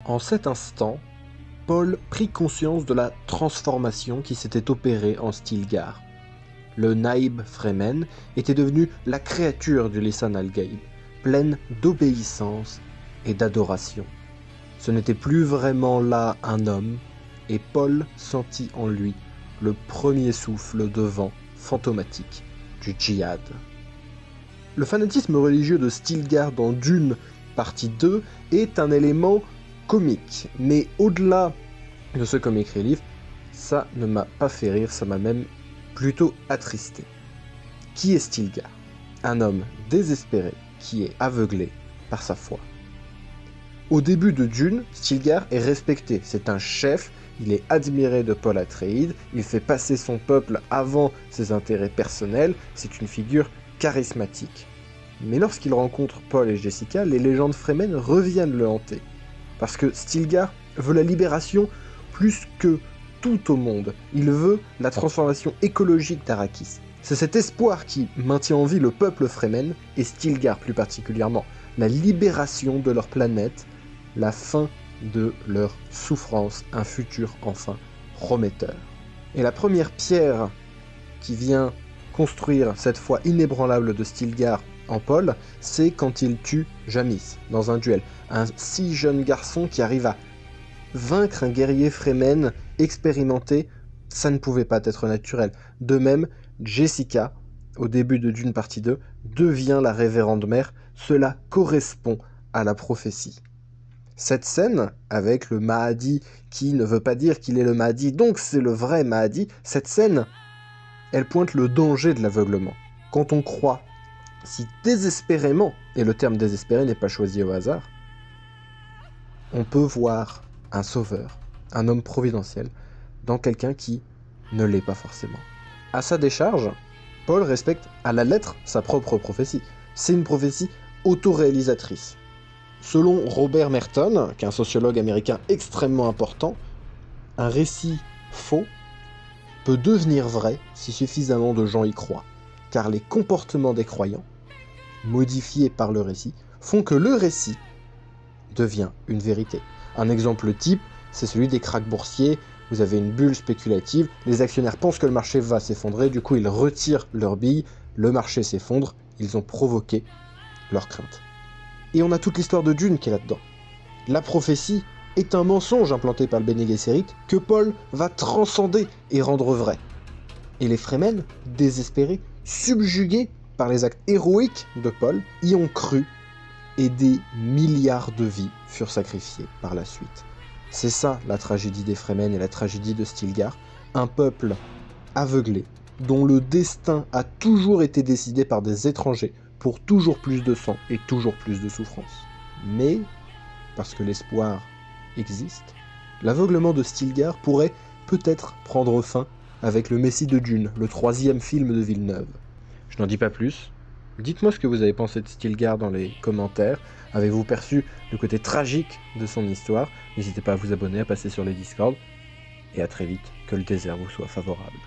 En cet instant, Paul prit conscience de la transformation qui s'était opérée en Stilgar. Le Naïb Fremen était devenu la créature du Lisan al-Gaïb, pleine d'obéissance et d'adoration. Ce n'était plus vraiment là un homme, et Paul sentit en lui le premier souffle de vent fantomatique du djihad. Le fanatisme religieux de Stilgar dans Dune, partie 2, est un élément comique, mais au-delà de ce comic relief, ça ne m'a pas fait rire, ça m'a même plutôt attristé. Qui est Stilgar? Un homme désespéré qui est aveuglé par sa foi. Au début de Dune, Stilgar est respecté, c'est un chef, il est admiré de Paul Atreides, il fait passer son peuple avant ses intérêts personnels, c'est une figure charismatique. Mais lorsqu'il rencontre Paul et Jessica, les légendes Fremen reviennent le hanter. Parce que Stilgar veut la libération plus que tout au monde. Il veut la transformation écologique d'Arrakis. C'est cet espoir qui maintient en vie le peuple Fremen, et Stilgar plus particulièrement. La libération de leur planète, la fin de leur souffrance, un futur enfin prometteur. Et la première pierre qui vient construire cette foi inébranlable de Stilgar en Paul, c'est quand il tue Jamis dans un duel. Un si jeune garçon qui arrive à vaincre un guerrier Fremen expérimenté, ça ne pouvait pas être naturel. De même, Jessica, au début de Dune partie 2, devient la révérende mère. Cela correspond à la prophétie. Cette scène, avec le Mahdi qui ne veut pas dire qu'il est le Mahdi, donc c'est le vrai Mahdi, cette scène, elle pointe le danger de l'aveuglement. Quand on croit si désespérément, et le terme désespéré n'est pas choisi au hasard, on peut voir un sauveur, un homme providentiel, dans quelqu'un qui ne l'est pas forcément. À sa décharge, Paul respecte à la lettre sa propre prophétie. C'est une prophétie autoréalisatrice. Selon Robert Merton, qui est un sociologue américain extrêmement important, un récit faux peut devenir vrai si suffisamment de gens y croient, car les comportements des croyants, modifiés par le récit, font que le récit devient une vérité. Un exemple type, c'est celui des krachs boursiers. Vous avez une bulle spéculative, les actionnaires pensent que le marché va s'effondrer, du coup ils retirent leurs billes, le marché s'effondre, ils ont provoqué leur crainte. Et on a toute l'histoire de Dune qui est là-dedans. La prophétie est un mensonge implanté par le Bene Gesserit que Paul va transcender et rendre vrai. Et les Fremen, désespérés, subjugués par les actes héroïques de Paul, y ont cru, et des milliards de vies furent sacrifiées par la suite. C'est ça la tragédie des Fremen et la tragédie de Stilgar, un peuple aveuglé, dont le destin a toujours été décidé par des étrangers, pour toujours plus de sang et toujours plus de souffrance. Mais, parce que l'espoir existe, l'aveuglement de Stilgar pourrait peut-être prendre fin avec le Messie de Dune, le 3e film de Villeneuve. Je n'en dis pas plus. Dites-moi ce que vous avez pensé de Stilgar dans les commentaires. Avez-vous perçu le côté tragique de son histoire? N'hésitez pas à vous abonner, à passer sur les Discord. Et à très vite, que le désert vous soit favorable.